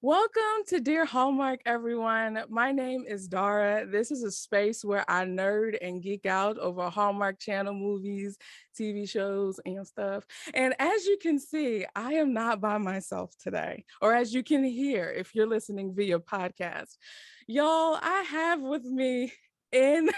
Welcome to Dear Hallmark, everyone. My name is Dara. This is a space where I nerd and geek out over Hallmark Channel movies, TV shows, and stuff. And as you can see, I am not by myself today, or as you can hear if you're listening via podcast. Y'all, I have with me in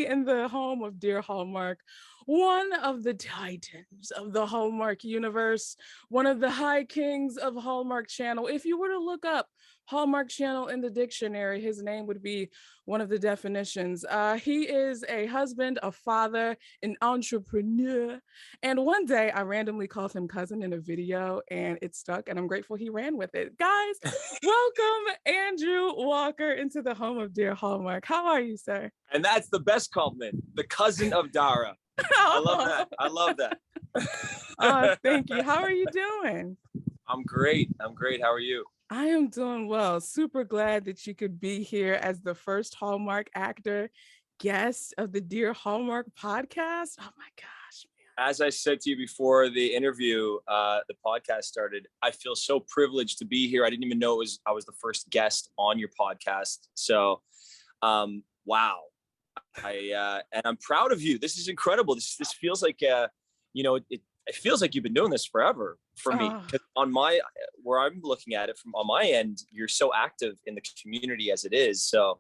in the home of Dear Hallmark, one of the titans of the Hallmark universe, one of the high kings of Hallmark Channel. If you were to look up Hallmark Channel in the dictionary, his name would be one of the definitions. He is a husband, a father, an entrepreneur. And one day I randomly called him cousin in a video and it stuck, and I'm grateful he ran with it. Guys, welcome Andrew Walker into the home of Dear Hallmark. How are you, sir? And that's the best compliment, the cousin of Dara. I love that. I love that. Thank you. How are you doing? I'm great. How are you? I am doing well. Super glad that you could be here as the first Hallmark actor guest of the Dear Hallmark podcast. Oh my gosh. As I said to you before the interview, the podcast started, I feel so privileged to be here. I didn't even know I was the first guest on your podcast. So, wow. And I'm proud of you. This is incredible. This feels like, it feels like you've been doing this forever for me. Because where I'm looking at it from on my end, you're so active in the community as it is. So,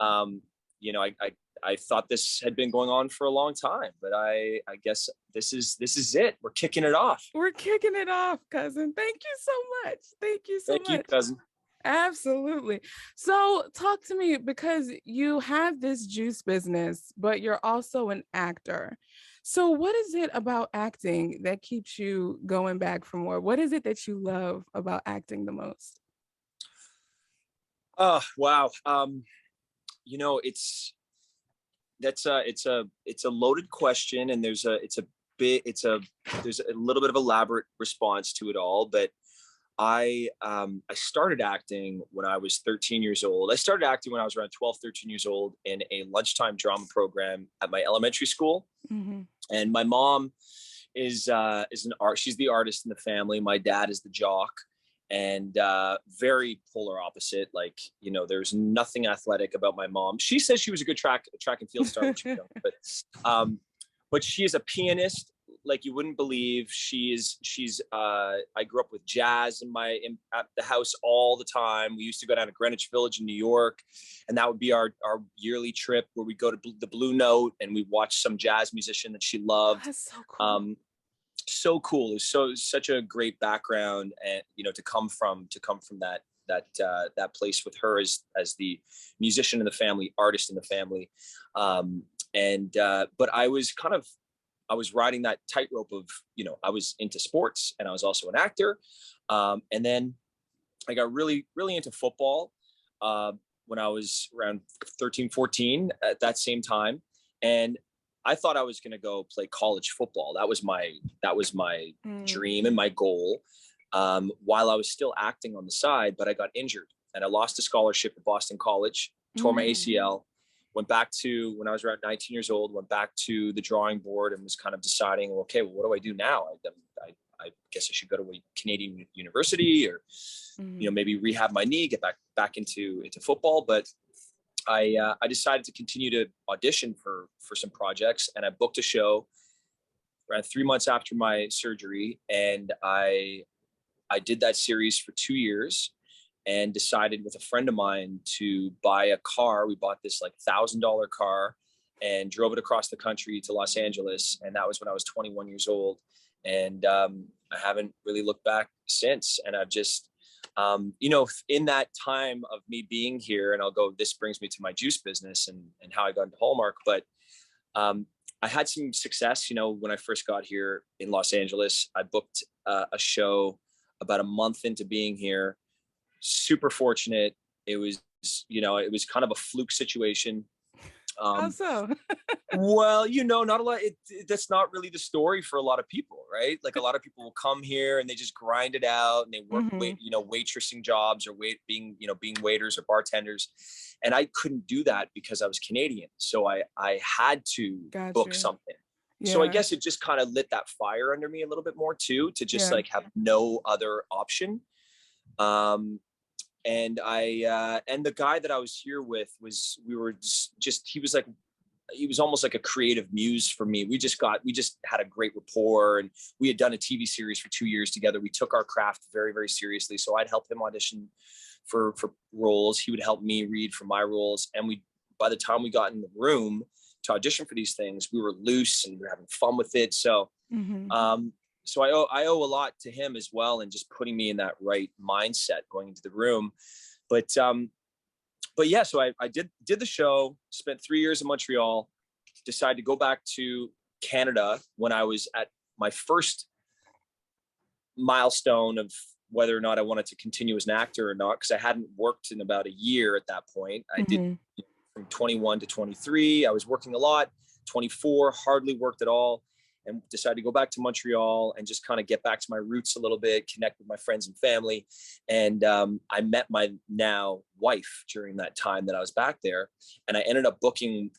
I thought this had been going on for a long time, but I guess this is it. We're kicking it off. We're kicking it off, cousin. Thank you so much. Thank you so much. Thank you, cousin. Absolutely. So talk to me, because you have this juice business, but you're also an actor. So what is it about acting that keeps you going back for more? What is it that you love about acting the most? Oh, wow. It's a loaded question, and there's a little bit of elaborate response to it all, but I started acting when I was 13 years old. I started acting when I was around 12, 13 years old in a lunchtime drama program at my elementary school. Mm-hmm. And my mom is she's the artist in the family. My dad is the jock, and very polar opposite. Like, there's nothing athletic about my mom. She says she was a good track and field star when she was young, but she is a pianist like you wouldn't believe. I grew up with jazz at the house all the time. We used to go down to Greenwich Village in New York, and that would be our yearly trip where we go to the Blue Note and we watch some jazz musician that she loved. That's so cool. So cool. It was such a great background, and to come from that place with her as the musician in the family, artist in the family. But I was riding that tightrope of, I was into sports and I was also an actor. And then I got really, really into football when I was around 13, 14 at that same time. And I thought I was going to go play college football. That was my dream and my goal, while I was still acting on the side, but I got injured and I lost a scholarship at Boston College, tore my ACL. Went back to, when I was around 19 years old, went back to the drawing board and was kind of deciding, okay, well, what do I do now? I guess I should go to a Canadian university, or, maybe rehab my knee, get back into football. But I decided to continue to audition for some projects, and I booked a show around 3 months after my surgery. And I did that series for 2 years, and decided with a friend of mine to buy a car. We bought this like $1,000 car and drove it across the country to Los Angeles. And that was when I was 21 years old. And I haven't really looked back since. And I've just, in that time of me being here, and this brings me to my juice business and how I got into Hallmark. But I had some success, when I first got here in Los Angeles. I booked a show about a month into being here. Super fortunate. It was kind of a fluke situation. How so? Well, not a lot. That's not really the story for a lot of people, right? Like, a lot of people will come here and they just grind it out and they work, waitressing jobs or being waiters or bartenders. And I couldn't do that because I was Canadian. So I had to book something. Yeah. So I guess it just kind of lit that fire under me a little bit more too, to just like have no other option. And and the guy that I was here with we were just he was almost like a creative muse for me. We just had a great rapport, and we had done a TV series for 2 years together. We took our craft very, very seriously. So I'd help him audition for roles. He would help me read for my roles. And by the time we got in the room to audition for these things, we were loose and we were having fun with it. So, so I owe a lot to him as well, and just putting me in that right mindset going into the room. But yeah, so I did the show, spent 3 years in Montreal, decided to go back to Canada when I was at my first milestone of whether or not I wanted to continue as an actor or not, because I hadn't worked in about a year at that point. I did from 21 to 23. I was working a lot. 24, hardly worked at all, and decided to go back to Montreal and just kind of get back to my roots a little bit, connect with my friends and family. And I met my now wife during that time that I was back there. And I ended up booking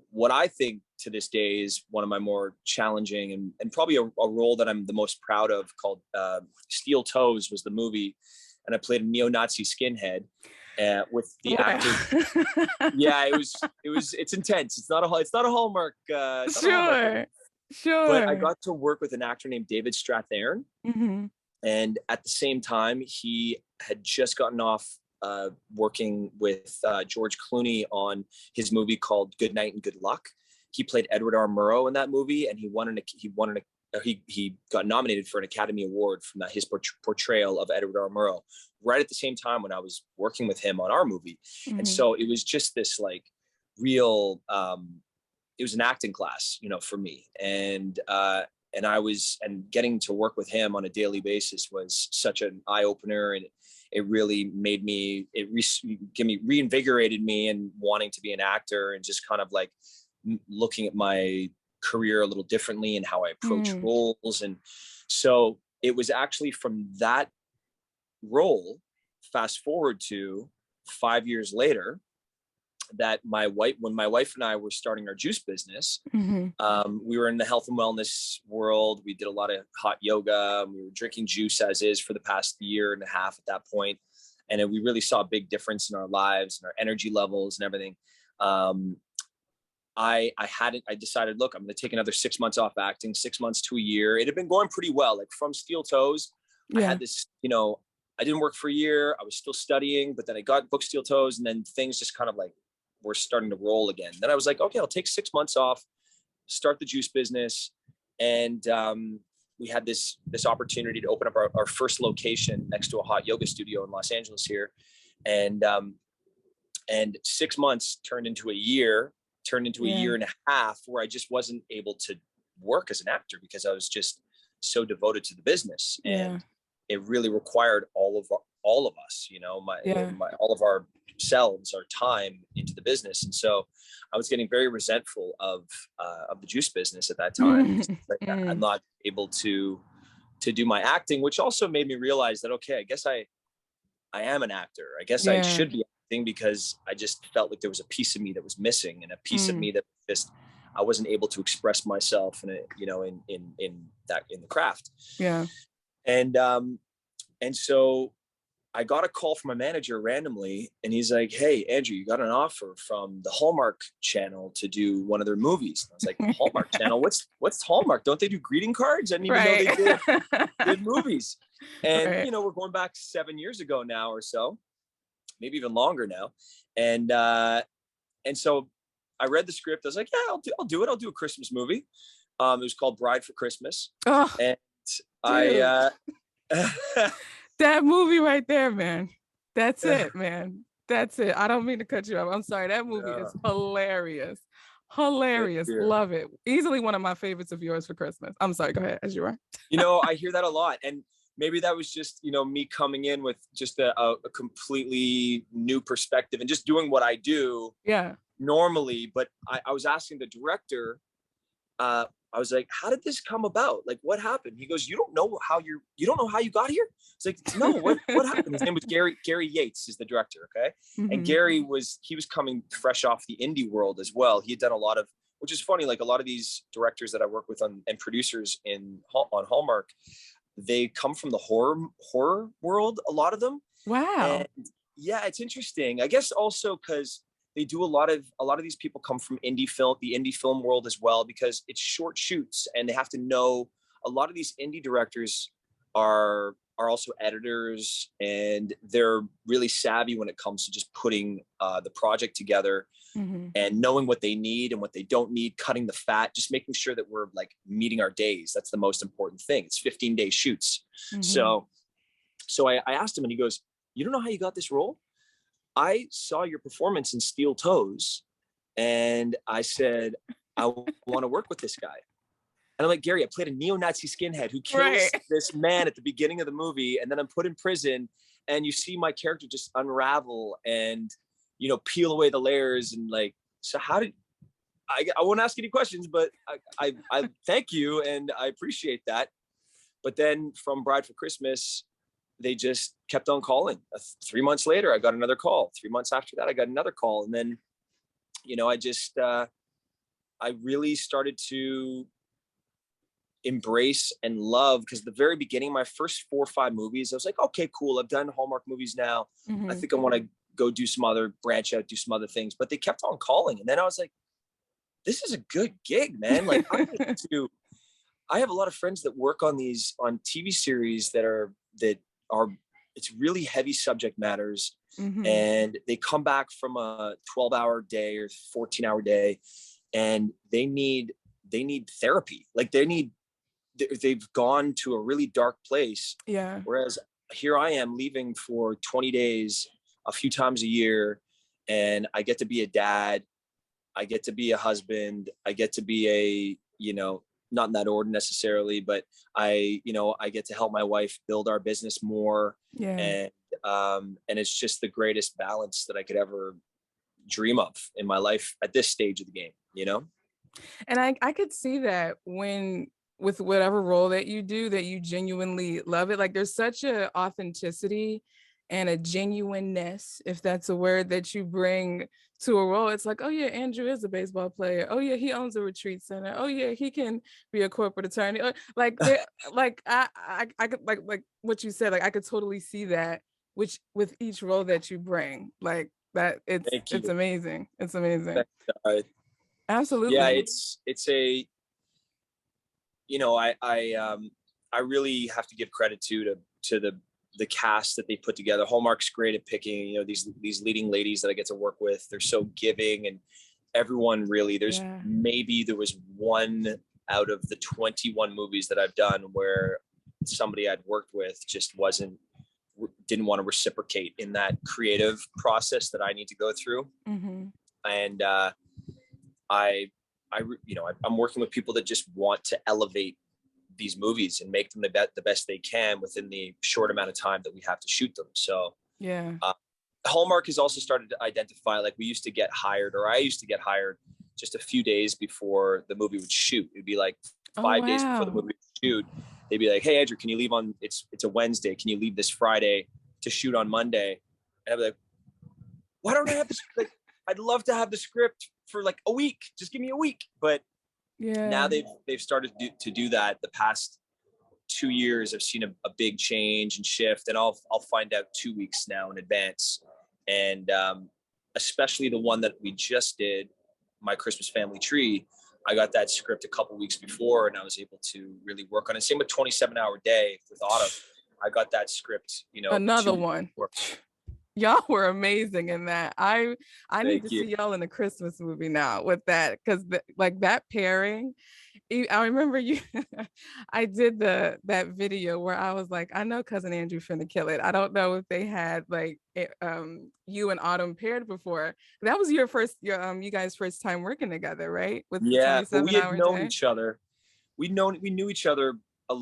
what I think to this day is one of my more challenging and probably a role that I'm the most proud of, called Steel Toes was the movie. And I played a neo-Nazi skinhead with the actor. Yeah, it's intense. It's not a Hallmark. Sure. But I got to work with an actor named David Strathairn. And at the same time, he had just gotten off working with George Clooney on his movie called Good Night and Good Luck. He played Edward R. Murrow in that movie, and he got nominated for an Academy Award from his portrayal of Edward R. Murrow right at the same time when I was working with him on our movie. And so it was just this like real, it was an acting class, for me. And getting to work with him on a daily basis was such an eye opener. And it really made me, reinvigorated me and wanting to be an actor, and just kind of like looking at my career a little differently and how I approach roles. And so it was actually from that role, fast forward to 5 years later, that when my wife and I were starting our juice business, we were in the health and wellness world. We did a lot of hot yoga. We were drinking juice as is for the past year and a half at that point. And we really saw a big difference in our lives and our energy levels and everything. I decided, look, I'm going to take another 6 months off acting, 6 months to a year. It had been going pretty well. Like from Steel Toes, I had this, I didn't work for a year. I was still studying, but then I got booked Steel Toes, and then things just kind of like were starting to roll again. Then I was like, okay, I'll take 6 months off, start the juice business. And we had this opportunity to open up our first location next to a hot yoga studio in Los Angeles here. And 6 months turned into a year and a half where I just wasn't able to work as an actor because I was just so devoted to the business. And it really required all of us, all of our selves, our time into the business. And so I was getting very resentful of the juice business at that time. I'm not able to do my acting, which also made me realize that, okay, I guess I am an actor. I guess I should be acting, because I just felt like there was a piece of me that was missing, and a piece of me that just, I wasn't able to express myself in the craft. Yeah. And so I got a call from a manager randomly, and he's like, "Hey, Andrew, you got an offer from the Hallmark channel to do one of their movies." And I was like, "Hallmark channel? What's Hallmark? Don't they do greeting cards? I didn't even know they did movies." And we're going back 7 years ago now or so, maybe even longer now. And so I read the script. I was like, "Yeah, I'll do it. I'll do a Christmas movie." It was called Bride for Christmas. Oh, and that movie right there, man. That's it, man. That's it. I don't mean to cut you off. I'm sorry. That movie is hilarious. Hilarious. Love it. Easily one of my favorites of yours for Christmas. I'm sorry. Go ahead, as you are. I hear that a lot. And maybe that was just, me coming in with just a completely new perspective and just doing what I do normally. But I was asking the director, I was like, "How did this come about? Like, what happened?" He goes, you don't know how you got here?" It's like, "No, what happened?" His name was Gary Yates is the director. Okay. And Gary was coming fresh off the indie world as well. He had done a lot of, which is funny, like a lot of these directors that I work with and producers on Hallmark, they come from the horror world, a lot of them. Wow. And yeah, it's interesting. I guess also because they do a lot of these people come from the indie film world as well, because it's short shoots and they have to know a lot of these indie directors are also editors, and they're really savvy when it comes to just putting the project together and knowing what they need and what they don't need, cutting the fat, just making sure that we're like meeting our days. That's the most important thing. It's 15-day shoots. So I asked him, and he goes, "You don't know how you got this role? I saw your performance in Steel Toes, and I said, I want to work with this guy." And I'm like, "Gary, I played a neo-Nazi skinhead who kills Right. this man at the beginning of the movie, and then I'm put in prison, and you see my character just unravel and, peel away the layers, and like, so how did I won't ask any questions, but I thank you and I appreciate that." But then from Bride for Christmas, they just kept on calling. 3 months later, I got another call. 3 months after that, I got another call. And then, I really started to embrace and love, because the very beginning, my first 4 or 5 movies, I was like, okay, cool. I've done Hallmark movies now. I think I want to go branch out, do some other things. But they kept on calling. And then I was like, this is a good gig, man. Like I have a lot of friends that work on TV series that are, it's really heavy subject matters. And they come back from a 12-hour day or 14-hour day, and they need therapy. Like they've gone to a really dark place. Yeah. Whereas here I am leaving for 20 days a few times a year, and I get to be a dad. I get to be a husband. I get to be not in that order necessarily, but I get to help my wife build our business more. Yeah. And it's just the greatest balance that I could ever dream of in my life at this stage of the game. And I could see that with whatever role that you do, that you genuinely love it. Like there's such a authenticity and a genuineness, if that's a word, that you bring to a role. It's like, oh yeah, Andrew is a baseball player. Oh yeah, he owns a retreat center. Oh yeah, he can be a corporate attorney. Like I could like what you said. Like I could totally see that, which with each role that you bring, like that. Thank It's you. amazing. It's amazing. Uh, yeah, Absolutely. it's a, I really have to give credit to the cast that they put together. Hallmark's great at picking, these leading ladies that I get to work with. They're so giving, and everyone really, there was one out of the 21 movies that I've done where somebody I'd worked with just didn't want to reciprocate in that creative process that I need to go through. And I'm working with people that just want to elevate these movies and make them the best they can within the short amount of time that we have to shoot them. So yeah. Hallmark has also started to identify, like I used to get hired just a few days before the movie would shoot. It'd be like 5 days before the movie would shoot. They'd be like, "Hey Andrew, can you leave on, it's a Wednesday. Can you leave this Friday to shoot on Monday?" And I'd be like, "Why don't I have this? Like, I'd love to have the script for like a week. Just give me a week." But now they've started to do that. The past 2 years, I've seen a big change and shift, and I'll find out 2 weeks now in advance. And especially the one that we just did, My Christmas Family Tree, I got that script a couple weeks before, and I was able to really work on it. Same with 27-Hour Day with Autumn. I got that script, another one. Y'all were amazing in that. I need to see y'all in a Christmas movie now with that, because like that pairing. I remember you. I did that video where I was like, I know Cousin Andrew finna kill it. I don't know if they had like you and Autumn paired before. That was you guys' first time working together, right? With the 27-hour known day. each other. We knew each other a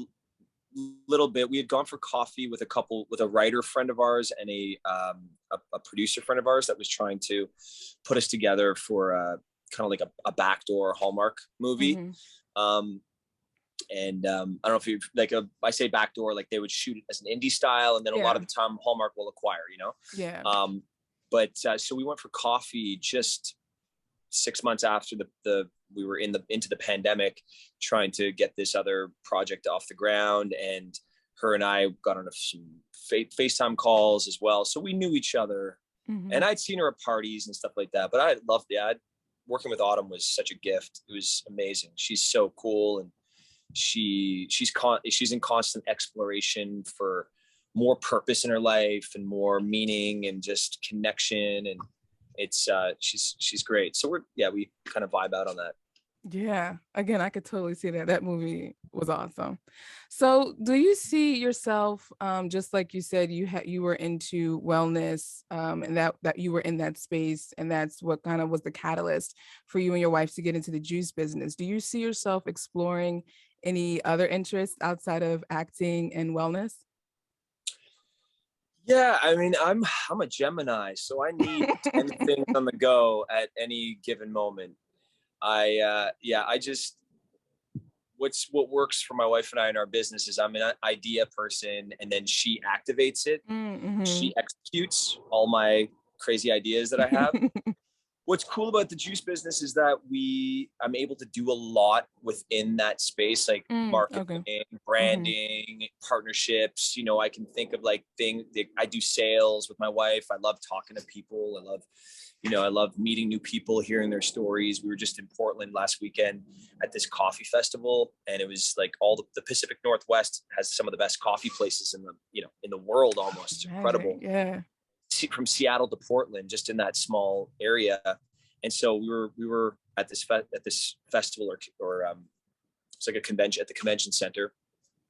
little bit. We had gone for coffee with a writer friend of ours and a producer friend of ours that was trying to put us together for kind of like a backdoor Hallmark movie. And I don't know if you like I say backdoor, like they would shoot it as an indie style, and then a lot of the time Hallmark will acquire, But so we went for coffee just 6 months after we were into the pandemic, trying to get this other project off the ground. And her and I got on some FaceTime calls as well. So we knew each other, and I'd seen her at parties and stuff like that, but I loved it. Working with Autumn was such a gift. It was amazing. She's so cool. And she's in constant exploration for more purpose in her life and more meaning and just connection. And it's she's great. So we kind of vibe out on that. Yeah, again, I could totally see that. That movie was awesome. So, do you see yourself, just like you said, you were into wellness, and that you were in that space, and that's what kind of was the catalyst for you and your wife to get into the juice business. Do you see yourself exploring any other interests outside of acting and wellness? Yeah, I mean, I'm a Gemini, so I need 10 things on the go at any given moment. I just what works for my wife and I in our business is I'm an idea person, and then she activates it. Mm-hmm. She executes all my crazy ideas that I have. What's cool about the juice business is that I'm able to do a lot within that space, like Okay. marketing, Mm-hmm. branding, partnerships. I can think of like things. I do sales with my wife. I love talking to people. I love meeting new people, hearing their stories. We were just in Portland last weekend at this coffee festival, and it was like all the Pacific Northwest has some of the best coffee places in the world almost. It's Magic. incredible. Yeah. From Seattle to Portland, just in that small area. And so we were at this festival, or it's like a convention at the convention center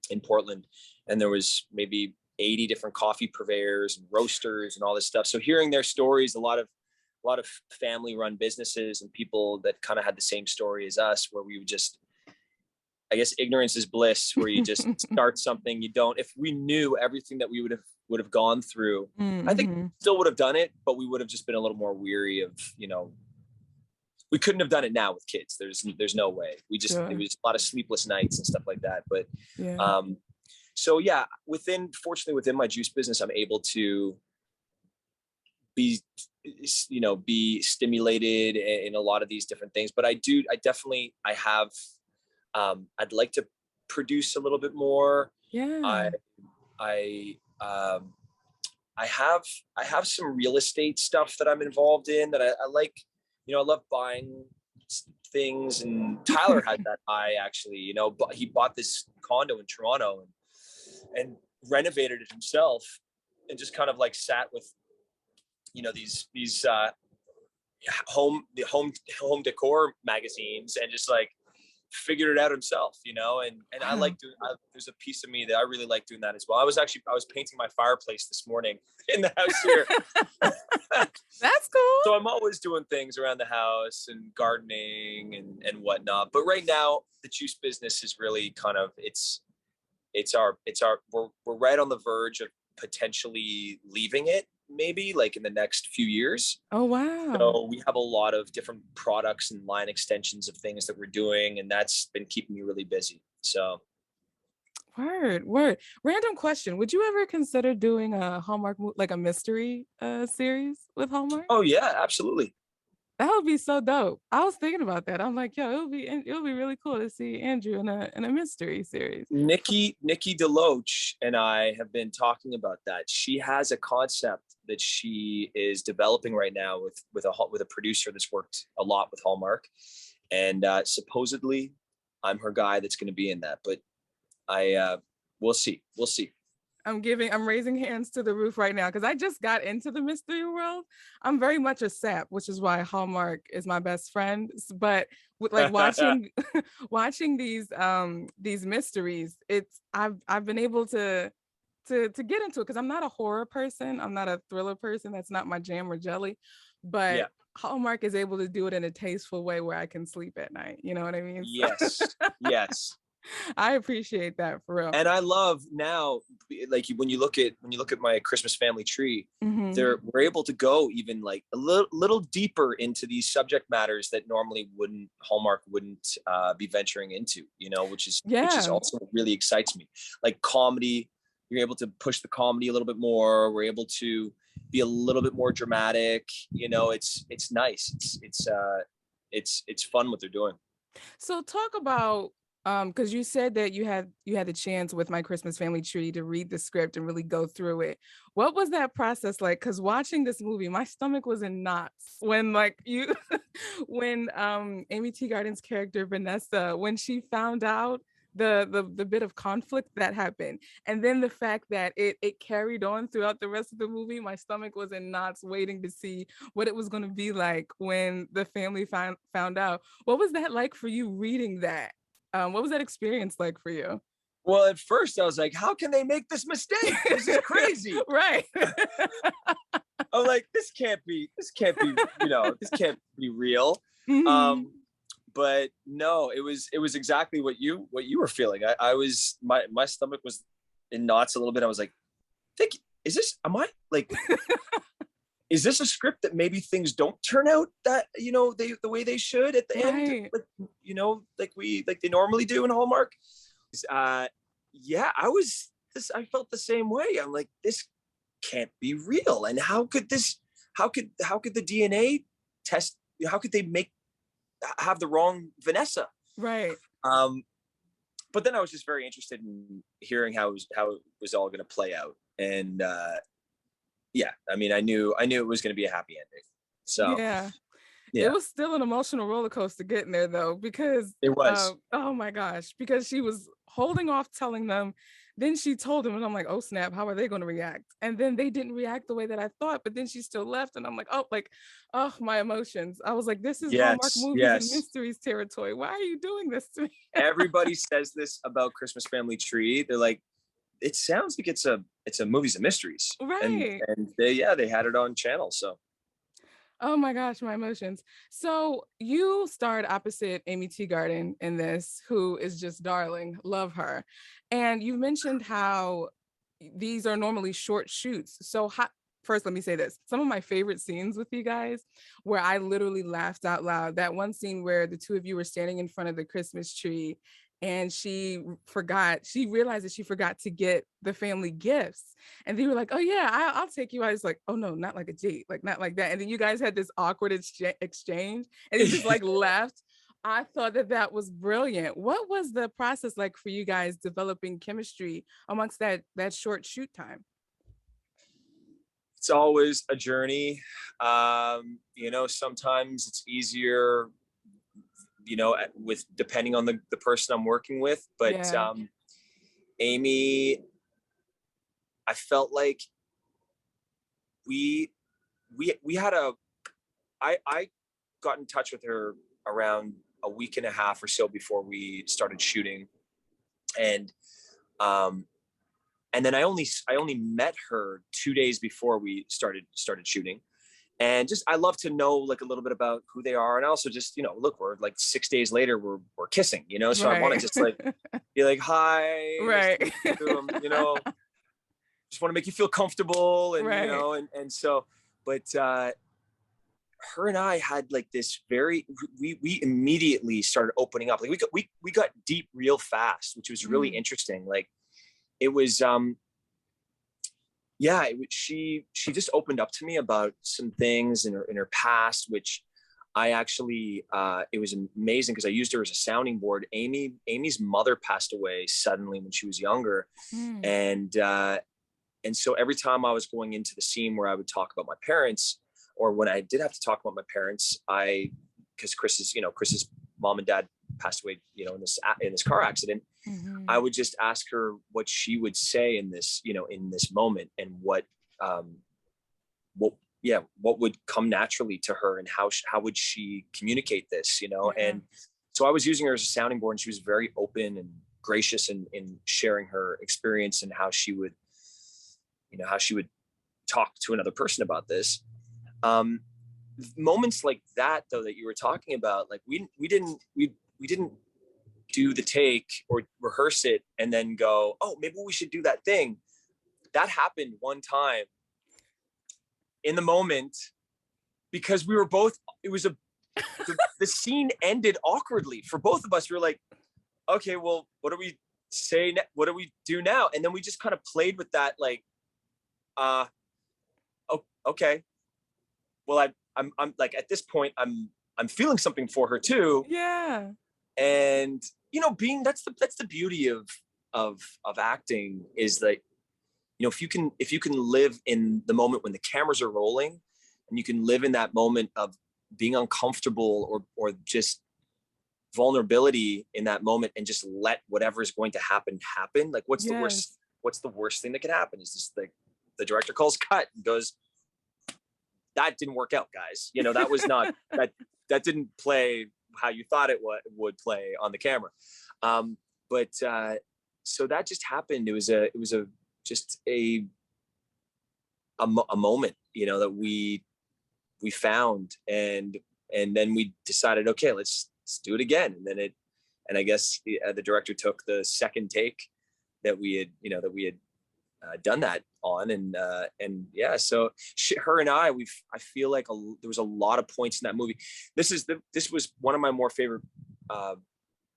in Portland, and there was maybe 80 different coffee purveyors and roasters and all this stuff. So hearing their stories, a lot of family run businesses and people that kind of had the same story as us, where we would just, I guess ignorance is bliss, where you just start something. You don't, if we knew everything that we would have gone through, I think Mm-hmm. still would have done it, but we would have just been a little more weary of, we couldn't have done it now with kids. There's no way. It Sure. was a lot of sleepless nights and stuff like that. But Yeah. um, so yeah, fortunately within my juice business, I'm able to be, be stimulated in a lot of these different things. But I have, I'd like to produce a little bit more. I, Yeah. I, um, I have I have some real estate stuff that I'm involved in that I like. I love buying things, and Tyler had that eye actually. But he bought this condo in Toronto and renovated it himself, and just kind of like sat with these home decor magazines, and just like figured it out himself, and I Wow. like doing, there's a piece of me that I really like doing that as well. I was painting my fireplace this morning in the house here. That's cool. So I'm always doing things around the house and gardening and whatnot. But right now the juice business is really kind of, we're right on the verge of potentially leaving it, maybe like in the next few years. Oh, wow. So we have a lot of different products and line extensions of things that we're doing, and that's been keeping me really busy. So, Word, word. Random question. Would you ever consider doing a like a mystery series with Hallmark? oh yeah, absolutely. That would be so dope. I was thinking about that. I'm like, yo, it would be really cool to see Andrew in a mystery series. Nikki DeLoach and I have been talking about that. She has a concept that she is developing right now with a producer that's worked a lot with Hallmark, and supposedly I'm her guy that's going to be in that. But we'll see. We'll see. I'm raising hands to the roof right now because I just got into the mystery world. I'm very much a sap, which is why Hallmark is my best friend. But with like watching watching these mysteries, I've been able to get into it because I'm not a horror person. I'm not a thriller person. That's not my jam or jelly. But Yeah. Hallmark is able to do it in a tasteful way where I can sleep at night. You know what I mean? So Yes. Yes. I appreciate that for real. And I love now, like when you look at my Christmas family tree, Hmm. we're able to go even like a little deeper into these subject matters that normally Hallmark wouldn't be venturing into, which is Yeah. also what really excites me. Like comedy, you're able to push the comedy a little bit more. We're able to be a little bit more dramatic. It's nice. It's fun what they're doing. So talk about Because you said that you had the chance with My Christmas Family Tree to read the script and really go through it. What was that process like? Because watching this movie, my stomach was in knots when like you when Amy Teagarden's character Vanessa, when she found out the bit of conflict that happened, and then the fact that it carried on throughout the rest of the movie, my stomach was in knots waiting to see what it was going to be like when the family found out. What was that like for you reading that? What was that experience like for you? Well, at first I was like, how can they make this mistake? This is crazy. Right. I'm like, this can't be, this can't be real. Mhm. But no, it was exactly what you were feeling. I was my stomach was in knots a little bit. I was like, think, am I like, is this a script that maybe things don't turn out that, the way they should at the end? Right. Like, like they normally do in Hallmark. Uh, yeah, I felt the same way. I'm like, this can't be real. And how could the DNA test, how could they have the wrong Vanessa? Right. Um, but then I was just very interested in hearing how it was all going to play out. And yeah, I mean, I knew it was going to be a happy ending. So Yeah. It yeah, was still an emotional roller coaster getting there though, because it was. oh my gosh, because she was holding off telling them, then she told them, and I'm like, oh snap, how are they going to react? And then they didn't react the way that I thought, but then she still left, and I'm like, oh, my emotions. I was like, this is Hallmark Yes, movies and yes. mysteries territory. Why are you doing this to me? Everybody says this about Christmas Family Tree. They're like, it sounds like it's a movies and mysteries, and Right. they had it on channel. So Oh my gosh, my emotions. So you starred opposite Amy Teagarden in this, who is just darling. Love her. And you mentioned how these are normally short shoots. So first, let me say this. Some of my favorite scenes with you guys where I literally laughed out loud. That one scene where the two of you were standing in front of the Christmas tree and she realized that she forgot to get the family gifts, and they were like, oh yeah, I'll take you. I was like, oh no, not like a date, like not like that. And then you guys had this awkward exchange and you just like left. I thought that that was brilliant. What was the process like for you guys developing chemistry amongst that short shoot time? it's always a journey. Sometimes it's easier, with depending on the person I'm working with. But Yeah. Amy, I felt like we we had I got in touch with her around a week and a half or so before we started shooting, and um and then I only met her 2 days before we started shooting. And just I love to know like a little bit about who they are, and also just look, we're like 6 days later, we're kissing, so I want to Right. just like be like, hi, nice to Right. meet you. Just want to make you feel comfortable, and Right. and so, but her and I had like this we immediately started opening up. Like we got deep real fast, which was really Mm. interesting. Like it was yeah, she just opened up to me about some things in her past, which I actually it was amazing because I used her as a sounding board. Amy's mother passed away suddenly when she was younger, Mm. and so every time I was going into the scene where I would talk about my parents, or when I did have to talk about my parents, because Chris's mom and dad passed away, in this car accident. I Mhm. would just ask her what she would say in this moment, and what what would come naturally to her, and how would she communicate this, Yeah. and so I was using her as a sounding board, and she was very open and gracious in sharing her experience, and how she would talk to another person about this. Um, Moments like that, though, that you were talking about, like we didn't do the take or rehearse it and then go, oh, maybe we should do that thing. That happened one time in the moment, because we were both, it was the scene ended awkwardly for both of us. We were like, okay, well, what do we say? What do we do now? And then we just kind of played with that, like, oh, okay. Well, I'm like, at this point, I'm feeling something for her too. Yeah. And, you know, that's the beauty of acting, is that, you know, if you can live in the moment when the cameras are rolling, and you can live in that moment of being uncomfortable, or just vulnerability in that moment, and just let whatever is going to happen happen. Like, Yes. what's the worst thing that could happen? Is this like the director calls cut and goes, that didn't work out, guys. You know, that was not that didn't play how you thought it would play on the camera. But so that just happened. It was just a moment, you know, that we found, and then we decided, okay, let's do it again. And I guess the director took the second take that we had done that on, and yeah, so her and I feel like there was a lot of points in that movie. This was one of my more favorite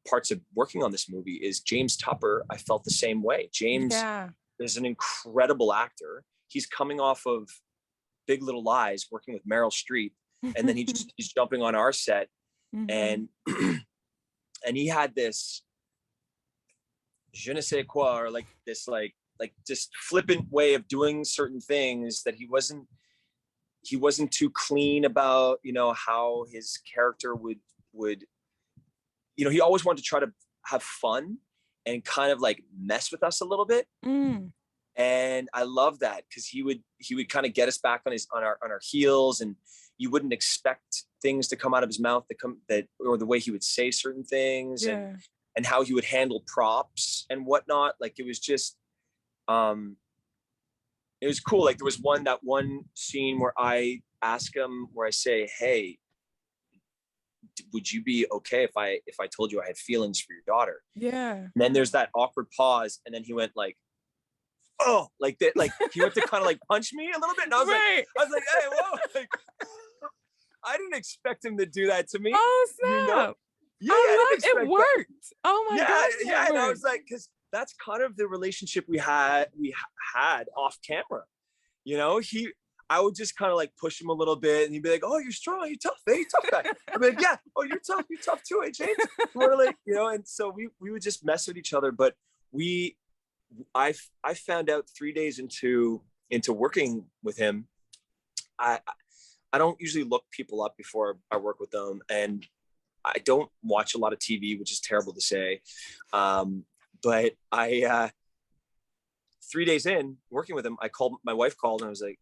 parts of working on this movie. Is James Tupper. I felt the same way. James is an incredible actor. He's coming off of Big Little Lies, working with Meryl Streep, and then he's jumping on our set, and and he had this je ne sais quoi, or like this like just flippant way of doing certain things, that he wasn't too clean about, you know, how his character would, you know, he always wanted to try to have fun and kind of like mess with us a little bit. And I love that, because he would kind of get us back on our heels, and you wouldn't expect things to come out of his mouth or the way he would say certain things, and how he would handle props and whatnot. Like, it was just, it was cool. Like, there was that one scene where I ask him, where I say, hey, would you be okay if I told you I had feelings for your daughter? Yeah. And then there's that awkward pause, and then he went like, oh, like that, like he went to kind of like punch me a little bit, and I was like, hey, whoa, like, I didn't expect him to do that to me. Oh snap! You know? Yeah, it worked. That. Oh my gosh! Yeah. And I was like, because that's kind of the relationship we had off camera. You know, I would just kind of like push him a little bit, and he'd be like, "Oh, you're strong, you're tough, hey, tough guy." I'd be like, "Yeah, oh, you're tough too, hey, James." We're like, you know, and so we would just mess with each other. But I found out 3 days into working with him, I don't usually look people up before I work with them, and I don't watch a lot of TV, which is terrible to say. But 3 days in working with him, my wife called, and I was like,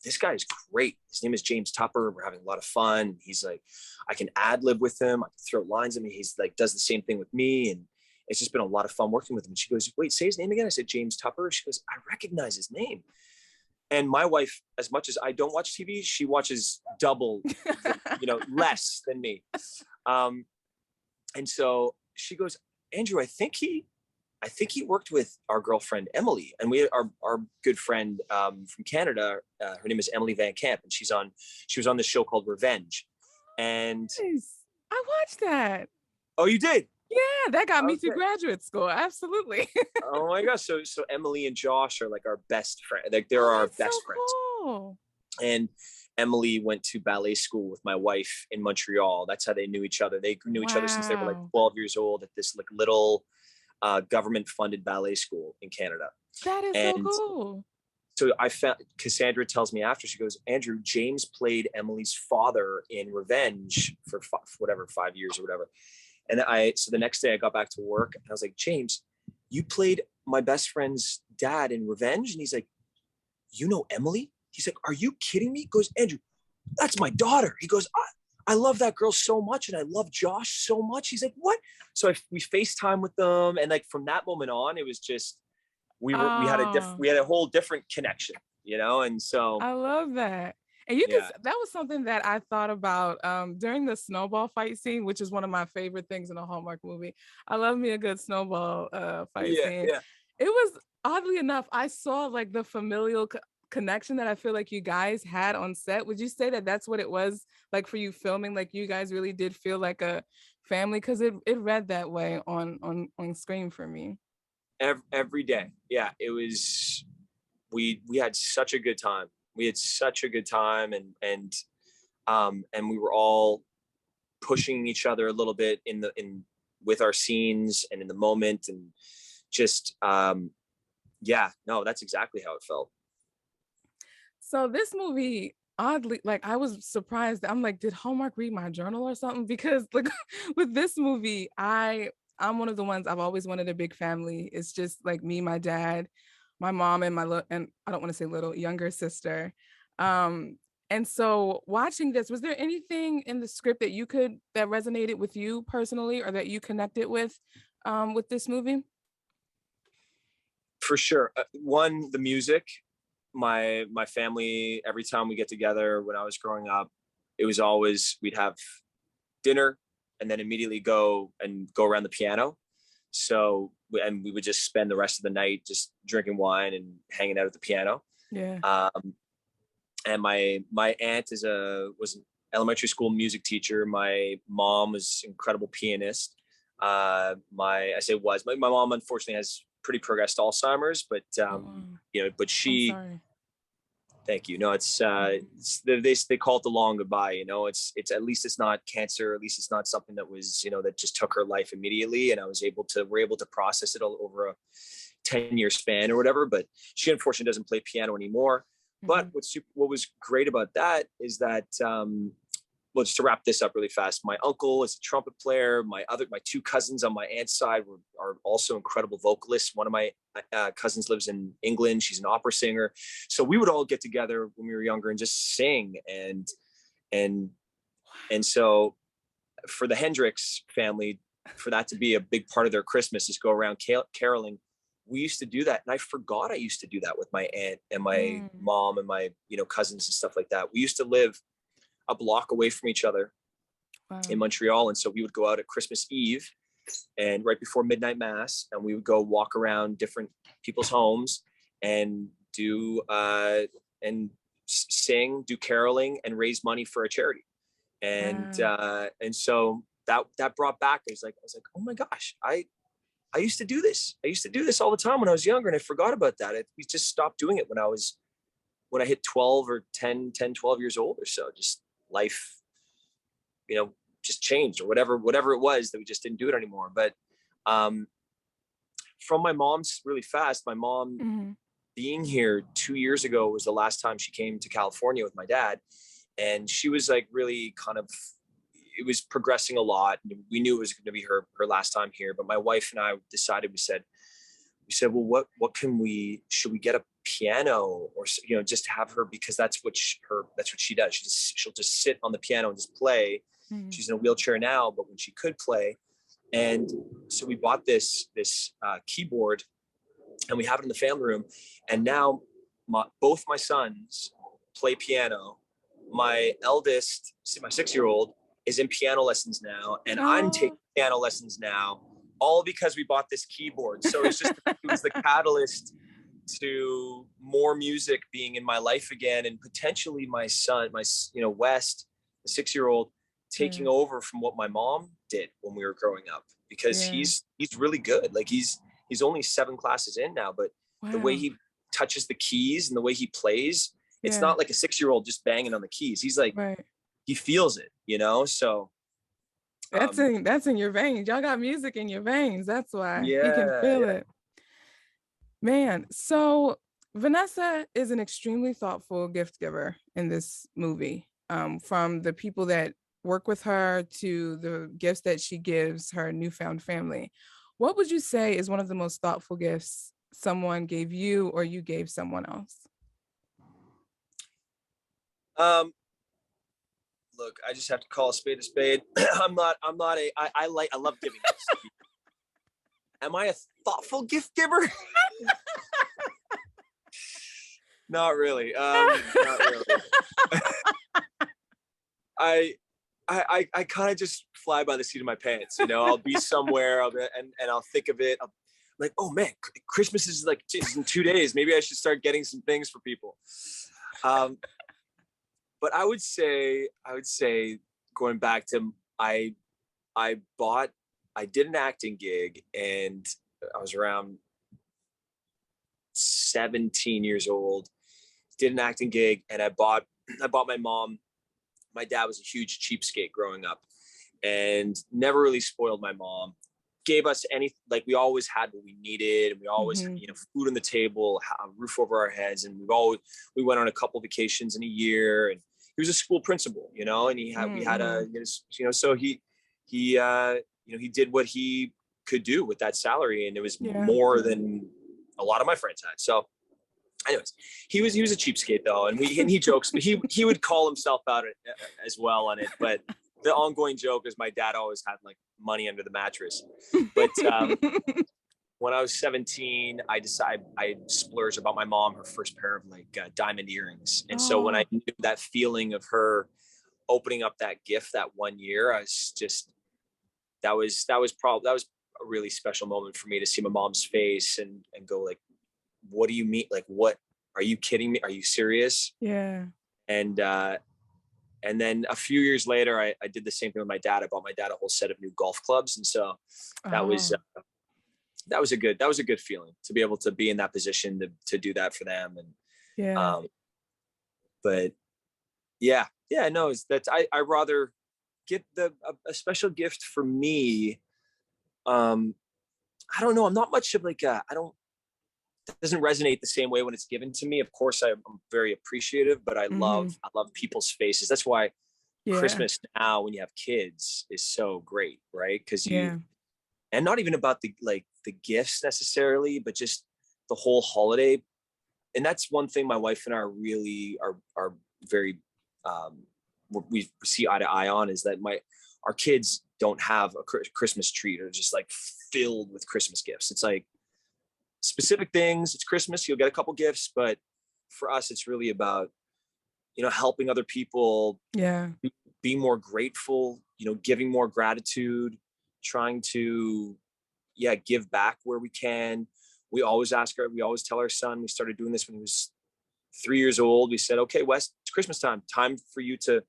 this guy is great. His name is James Tupper. We're having a lot of fun. He's like, I can ad lib with him. I can throw lines at me. He's like, does the same thing with me. And it's just been a lot of fun working with him. And she goes, wait, say his name again. I said, James Tupper. She goes, I recognize his name. And my wife, as much as I don't watch TV, she watches double, you know, less than me. And so she goes, Andrew, I think he worked with our girlfriend Emily, and our good friend from Canada. Her name is Emily Van Camp, and she was on this show called Revenge. And nice. I watched that. Oh, you did? Yeah, that got me through graduate school. Absolutely. Oh my gosh! So Emily and Josh are like our best friends. Like they're our best friends. Cool. And Emily went to ballet school with my wife in Montreal. That's how they knew each other. They knew each other since they were like 12 years old at this like little government-funded ballet school in Canada. That is so cool. So I found, Cassandra tells me after, she goes, Andrew, James played Emily's father in Revenge for 5 years or whatever. And so the next day I got back to work, and I was like, James, you played my best friend's dad in Revenge? And he's like, you know Emily? He's like, are you kidding me? He goes, Andrew, that's my daughter. He goes, I love that girl so much, and I love Josh so much. He's like, what? So we FaceTime with them, and like from that moment on, it was just we had a whole different connection, you know. And so I love that. And that was something that I thought about during the snowball fight scene, which is one of my favorite things in a Hallmark movie. I love me a good snowball fight scene. Yeah. It was, oddly enough, I saw like the familial connection that I feel like you guys had on set. Would you say that that's what it was like for you filming? Like you guys really did feel like a family? Because it read that way on screen for me. Every day. Yeah, it was, we had such a good time. We had such a good time, and we were all pushing each other a little bit with our scenes and in the moment, and just yeah, no, that's exactly how it felt. So this movie, oddly, like I was surprised. I'm like, did Hallmark read my journal or something? Because like with this movie, I'm one of the ones, I've always wanted a big family. It's just like me, my dad, my mom, and and I don't want to say little, younger sister. Um, and so watching this, was there anything in the script that that resonated with you personally, or that you connected with this movie? For sure. One, the music. My family, every time we get together when I was growing up, it was always, we'd have dinner and then immediately go around the piano. So and we would just spend the rest of the night just drinking wine and hanging out at the piano. Yeah. And my aunt was an elementary school music teacher. My mom was an incredible pianist. My mom unfortunately has pretty progressed Alzheimer's, but Oh, wow. but I'm she, sorry. thank you. No, they call it the long goodbye. It's at least it's not cancer. At least it's not something that was, that just took her life immediately. And we're able to process it all over a 10-year span or whatever. But she unfortunately doesn't play piano anymore. But Mhm. what was great about that is that, well, just to wrap this up really fast, my uncle is a trumpet player. My two cousins on my aunt's side are also incredible vocalists. One of my cousins lives in England. She's an opera singer. So we would all get together when we were younger and just sing. And so for the Hendrix family, for that to be a big part of their Christmas is go around caroling. We used to do that, and I forgot I used to do that with my aunt and my Mm. mom and my cousins and stuff like that. We used to live a block away from each other Wow. in Montreal, and so we would go out at Christmas Eve and right before midnight mass, and we would go walk around different people's homes and do and sing, do caroling, and raise money for a charity. Wow. And so that brought back. I was like, oh my gosh, I used to do this. I used to do this all the time when I was younger, and I forgot about that. We just stopped doing it when I hit 12 or 10, 12 years old or so. Just life, just changed, or whatever it was, that we just didn't do it anymore. But from my mom's, really fast, my mom Mhm. being here 2 years ago was the last time she came to California with my dad. And she was like really kind of, it was progressing a lot. We knew it was going to be her last time here, but my wife and I decided, we said, well, should we get a piano, or, just have her, because that's what she does. She'll just sit on the piano and just play. Mhm. She's in a wheelchair now, but when she could play. And so we bought this keyboard, and we have it in the family room. And now both my sons play piano. My eldest, my 6-year-old, is in piano lessons now, and I'm taking Oh. piano lessons now, all because we bought this keyboard. So it was the catalyst to more music being in my life again, and potentially my son, West, the 6-year-old, taking Yeah. over from what my mom did when we were growing up, because Yeah. he's really good. Like he's only 7 classes in now, but the way Wow. he touches the keys and the way he plays, it's Yeah. not like a 6-year-old just banging on the keys. He's like, Right. he feels it, so That's in your veins. Y'all got music in your veins. That's why he can yeah, feel yeah. it. Man, so Vanessa is an extremely thoughtful gift giver in this movie. From the people that work with her to the gifts that she gives her newfound family. What would you say is one of the most thoughtful gifts someone gave you or you gave someone else? um Look, I just have to call a spade a spade. I love giving gifts. Am I a thoughtful gift giver? Not really. Not really. I kind of just fly by the seat of my pants. I'll be somewhere, and I'll think of it. I'm like, oh man, Christmas is like in 2 days. Maybe I should start getting some things for people. But I would say, going back to, I did an acting gig, and I was around 17 years old. Did an acting gig, and I bought my mom. My dad was a huge cheapskate growing up, and never really spoiled my mom. Gave us any, like, we always had what we needed, and we always had, food on the table, a roof over our heads, and we went on a couple vacations in a year. And he was a school principal, and we had a, so he did what he could do with that salary, and it was more than a lot of my friends had. So anyways, he was a cheapskate though, and he jokes, but he would call himself out as well on it. But the ongoing joke is my dad always had like money under the mattress. But when I was 17, I splurged about my mom her first pair of like diamond earrings, and so when I knew that feeling of her opening up that gift that one year, I was just that was a really special moment for me to see my mom's face and go like, what do you mean? Like, what, are you kidding me? Are you serious? Yeah. And then a few years later, I did the same thing with my dad. I bought my dad a whole set of new golf clubs. And so that was a good feeling to be able to be in that position to do that for them. And, but no, I rather get a special gift for me. I don't know. I'm not much of like it doesn't resonate the same way when it's given to me. Of course, I'm very appreciative, but I love people's faces. That's why Christmas now, when you have kids, is so great, right? Because and not even about the gifts necessarily, but just the whole holiday. And that's one thing my wife and I are very we see eye to eye on, is that our kids don't have a Christmas tree. They're just like filled with Christmas gifts. It's like specific things. It's Christmas, you'll get a couple gifts, but for us, it's really about, helping other people, be more grateful, giving more gratitude, trying to, give back where we can. We always tell our son, we started doing this when he was 3 years old. We said, okay, Wes, it's Christmas time for you to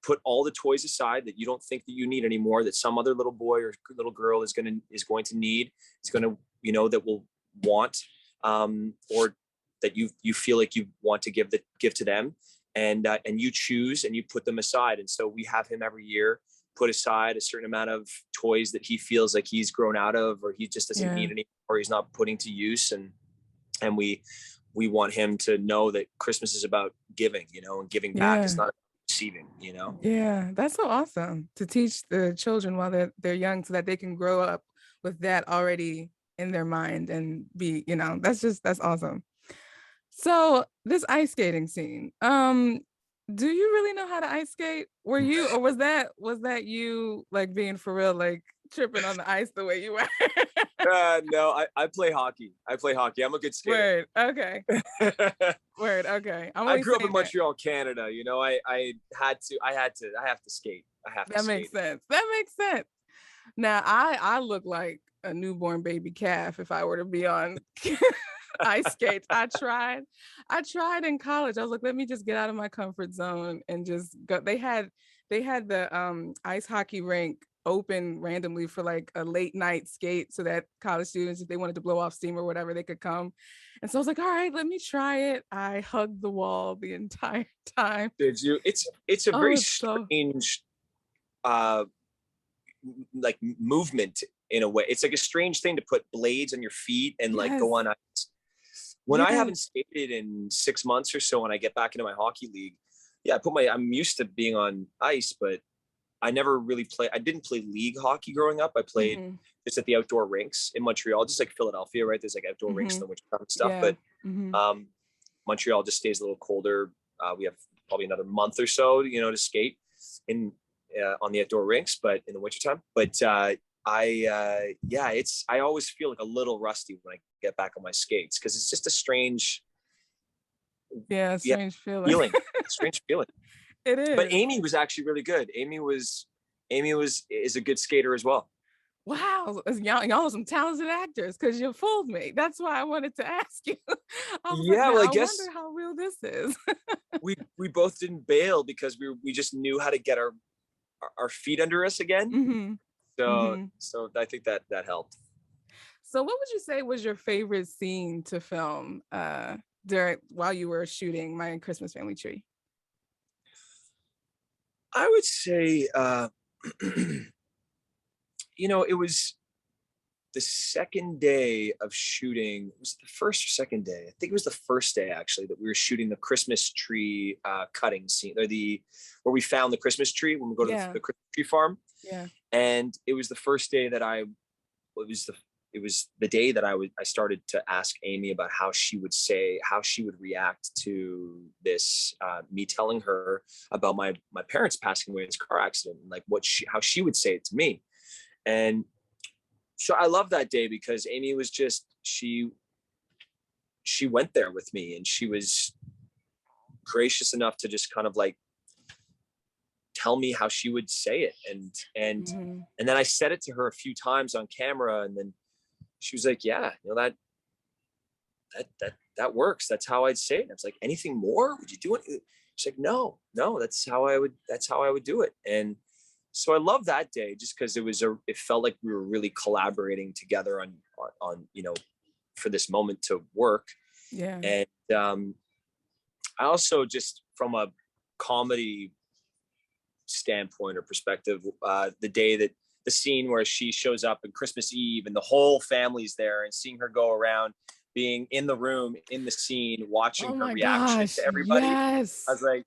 put all the toys aside that you don't think that you need anymore, that some other little boy or little girl is going to need, that will want, or that you feel like you want to give to them, and you choose and you put them aside. And so we have him every year put aside a certain amount of toys that he feels like he's grown out of, or he just doesn't need anymore, or he's not putting to use. And we want him to know that Christmas is about giving, and giving back is not receiving, Yeah, that's so awesome to teach the children while they're young, so that they can grow up with that already in their mind and be, that's awesome. So this ice skating scene, do you really know how to ice skate? Were you, or was that you like being for real, like tripping on the ice the way you were? No, I play hockey. I'm a good skater. Word. Okay. Word. Okay. I grew up in Montreal, Canada. I have to skate. That makes sense. Now I look like a newborn baby calf if I were to be on ice skates. I tried in college. I was like, let me just get out of my comfort zone and just go. They had the ice hockey rink open randomly for like a late night skate, so that college students, if they wanted to blow off steam or whatever, they could come. And so I was like, all right, let me try it. I hugged the wall the entire time. Did you? It's a very strange like movement in a way. It's like a strange thing to put blades on your feet and like go on ice. When I haven't skated in 6 months or so, when I get back into my hockey league, I'm used to being on ice, but I never really I didn't play league hockey growing up. I played just at the outdoor rinks in Montreal, just like Philadelphia, right? There's like outdoor rinks in the wintertime and stuff, but Montreal just stays a little colder. We have probably another month or so, to skate on the outdoor rinks, but in the wintertime. But I always feel like a little rusty when I get back on my skates, because it's just a strange feeling. Strange feeling. It is. But Amy was actually really good. Amy is a good skater as well. Wow, y'all are some talented actors, because you fooled me. That's why I wanted to ask you. I guess wonder how real this is. we both didn't bail because we just knew how to get our feet under us again. So I think that helped. So what would you say was your favorite scene to film while you were shooting My Christmas Family Tree? I would say It was the second day of shooting. Was it the first or second day? I think it was the first day, actually, that we were shooting the Christmas tree cutting scene, or where we found the Christmas tree when we go to the Christmas tree farm. Yeah. And it was the first day that it was the day that I started to ask Amy about how she would react to this, me telling her about my parents passing away in this car accident, and like how she would say it to me. And so I love that day because Amy was just, she went there with me, and she was gracious enough to just kind of like tell me how she would say it. And then I said it to her a few times on camera, and then she was like, yeah, that works. That's how I'd say it. And I was like, anything more? Would you do it? She's like, no, that's how I would do it. And so I love that day just because it felt like we were really collaborating together on for this moment to work. Yeah. And I also, just from a comedy standpoint or perspective, the scene where she shows up on Christmas Eve and the whole family's there, and seeing her go around, being in the room, in the scene, watching her reaction to everybody. Yes. I was like,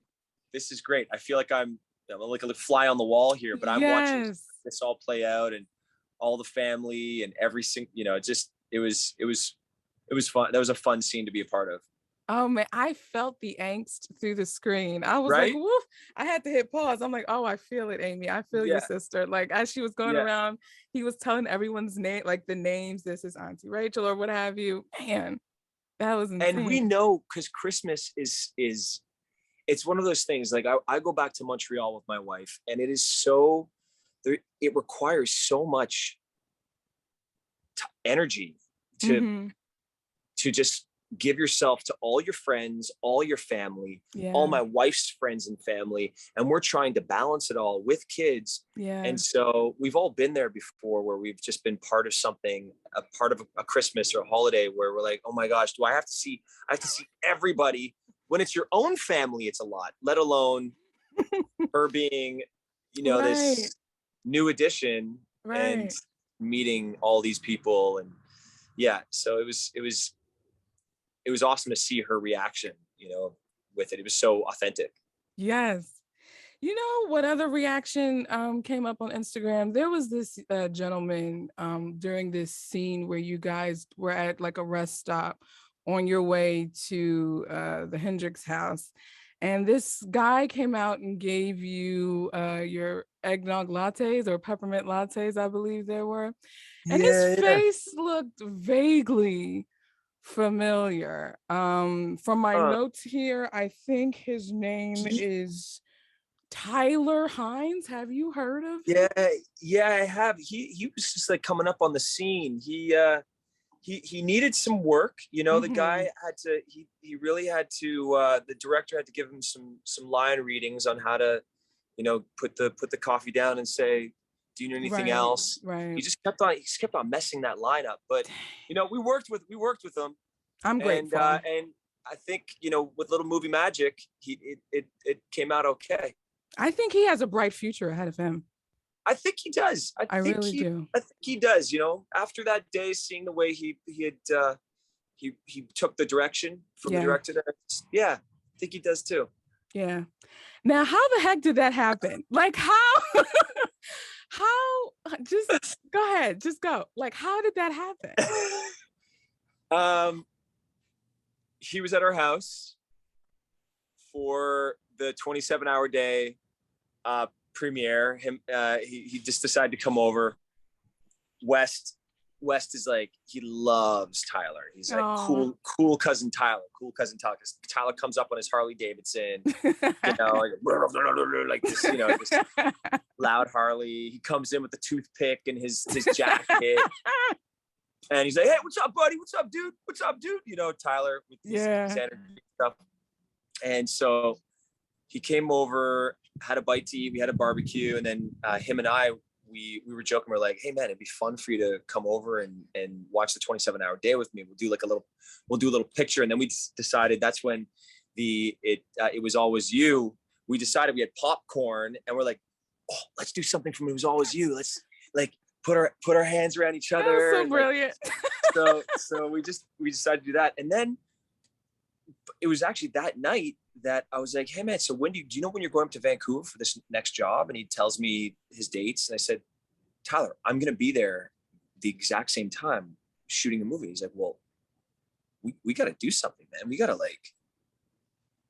this is great. I feel like I'm like a fly on the wall here, but I'm watching this all play out, and all the family and every single, it was fun. That was a fun scene to be a part of. Oh man, I felt the angst through the screen. I was Right? like, woof. I had to hit pause. I'm like, oh, I feel it, Amy. I feel you, Yeah. sister. Like, as she was going around, he was telling everyone's name, like the names. This is Auntie Rachel or what have you. Man, that was insane. And we know, because Christmas is it's one of those things. Like I go back to Montreal with my wife, and it requires so much energy to just give yourself to all your friends, all your family, all my wife's friends and family. And we're trying to balance it all with kids. Yeah. And so we've all been there before, where we've just been part of something, a part of a Christmas or a holiday, where we're like, oh my gosh, I have to see everybody. When it's your own family, it's a lot, let alone her being, this new addition and meeting all these people. And so it was awesome to see her reaction, with it. It was so authentic. Yes. You know what other reaction came up on Instagram? There was this gentleman during this scene where you guys were at like a rest stop on your way to the Hendricks house. And this guy came out and gave you your eggnog lattes or peppermint lattes, I believe there were. And his face looked vaguely familiar. From my notes here, I think his name is Tyler Hines. Have you heard of him? Yeah, I have. He was just like coming up on the scene. He needed some work. The guy had to. He really had to. The director had to give him some line readings on how to, put the coffee down and say, do you need anything else? Right. He just kept on messing that line up. But we worked with him. I'm grateful. And I think, with little movie magic, it came out okay. I think he has a bright future ahead of him. I think he does. I really do. I think he does. After that day, seeing the way he took the direction from the director, I think he does too. Yeah. Now, how the heck did that happen? Like, how? Just go ahead. Just go. Like, how did that happen? He was at our house for the 27-hour day premiere. He just decided to come over. West is like, he loves Tyler. He's like, cool cousin Tyler. Tyler comes up on his Harley Davidson, like this, this loud Harley. He comes in with the toothpick and his jacket. And he's like, hey, what's up, buddy? What's up, dude? Tyler with his energy stuff. And so he came over, had a bite to eat. We had a barbecue. And then him and I, we were joking. We're like, hey, man, it'd be fun for you to come over and watch the 27-hour day with me. We'll do a little picture. And then we decided that's when it was always you. We decided we had popcorn, and we're like, oh, let's do something from It Was Always You. Let's like put our hands around each That was other. so And, brilliant. so we decided to do that. And then it was actually that night that I was like, hey man, so do you know when you're going up to Vancouver for this next job? And he tells me his dates. And I said, Tyler, I'm going to be there the exact same time shooting a movie. He's like, well, we got to do something, man. We got to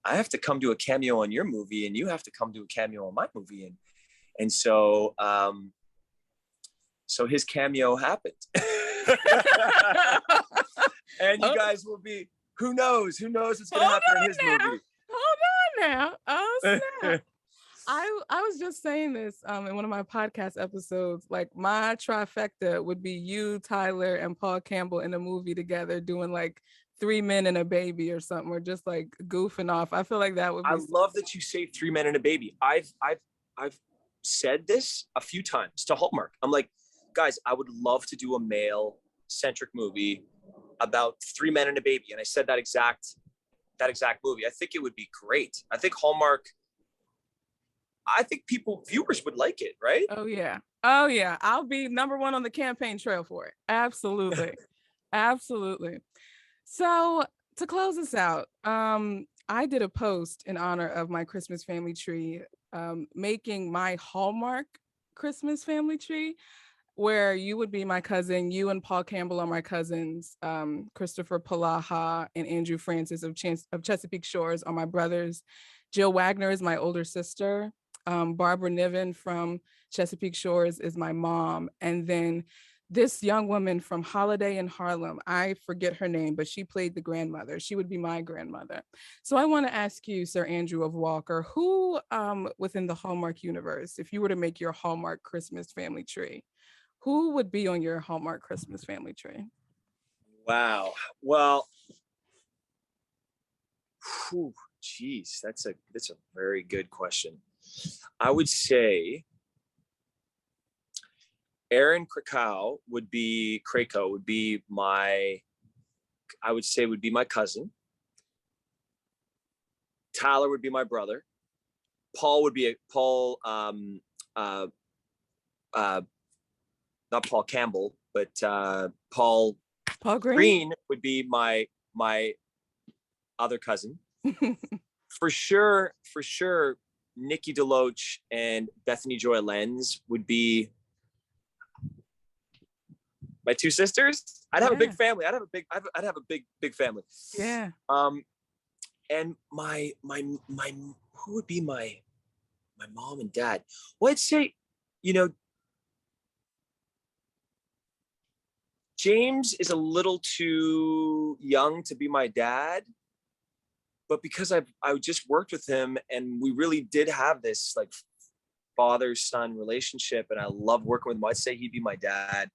I have to come to a cameo on your movie and you have to come to a cameo on my movie. And so his cameo happened. And you guys will be, who knows what's going to happen in his movie. Hold on now. Oh, snap. I was just saying this in one of my podcast episodes, like my trifecta would be you, Tyler, and Paul Campbell in a movie together doing like 3 Men and a Baby or something, or just like goofing off. I feel like that would be. I love that you say 3 Men and a Baby. I've said this a few times to Hallmark. I'm like, guys, I would love to do a male-centric movie about 3 men and a baby. And I said that exact movie. I think it would be great. I think Hallmark, viewers would like it, right? Oh yeah. I'll be number one on the campaign trail for it. Absolutely. Absolutely. So to close this out, I did a post in honor of my Christmas family tree, making my Hallmark Christmas family tree, where you would be my cousin. You and Paul Campbell are my cousins. Christopher Palaha and Andrew Francis of Chesapeake Shores are my brothers. Jill Wagner is my older sister. Barbara Niven from Chesapeake Shores is my mom. And then this young woman from Holiday in Harlem, I forget her name, but she played the grandmother. She would be my grandmother. So I want to ask you, Sir Andrew of Walker, who within the Hallmark universe, if you were to make your Hallmark Christmas family tree, who would be on your Hallmark Christmas family tree? Wow. Well, geez, that's a very good question. I would say Aaron Krakow would be my cousin. Tyler would be my brother. Paul would be not Paul Campbell, but Paul Green would be my other cousin. For sure, Nikki DeLoach and Bethany Joy Lenz would be my two sisters. I'd have a big family. I'd have a big family. Yeah. And my who would be my mom and dad? Well, I'd say, James is a little too young to be my dad, but because I just worked with him and we really did have this like father-son relationship and I love working with him, I'd say he'd be my dad.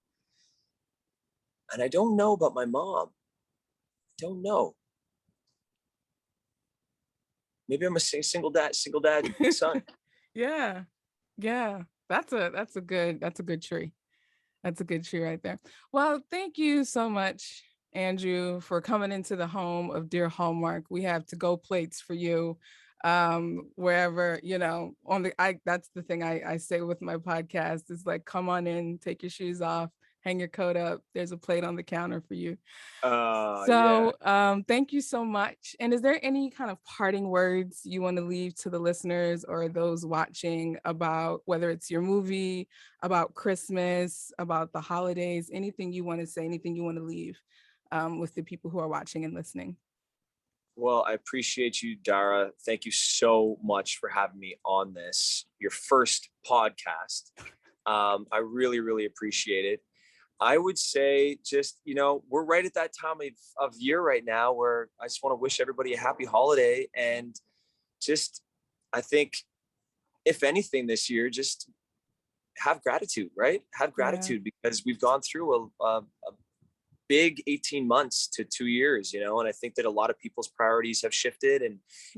And I don't know about my mom. I don't know. Maybe I'm a single dad son. Yeah. That's a good tree. That's a good tree right there. Well, thank you so much, Andrew, for coming into the home of Dear Hallmark. We have to-go plates for you wherever, that's the thing I say with my podcast is like, come on in, take your shoes off, hang your coat up. There's a plate on the counter for you. Thank you so much. And is there any kind of parting words you want to leave to the listeners or those watching about whether it's your movie, about Christmas, about the holidays, anything you want to say, anything you want to leave with the people who are watching and listening? Well, I appreciate you, Dara. Thank you so much for having me on your first podcast. I really, really appreciate it. I would say just, we're right at that time of year right now where I just want to wish everybody a happy holiday. And just, I think, if anything this year, just have gratitude, right? Have gratitude because we've gone through a big 18 months to 2 years, and I think that a lot of people's priorities have shifted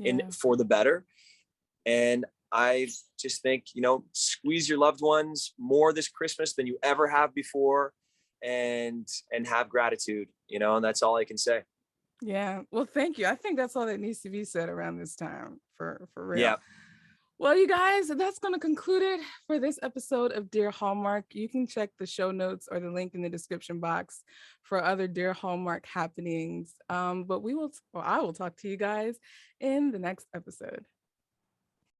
and for the better. And I just think, squeeze your loved ones more this Christmas than you ever have before. And have gratitude, and that's all I can say. Yeah. Well, thank you. I think that's all that needs to be said around this time for real. Yeah. Well, you guys, that's going to conclude it for this episode of Dear Hallmark. You can check the show notes or the link in the description box for other Dear Hallmark happenings. But I will talk to you guys in the next episode.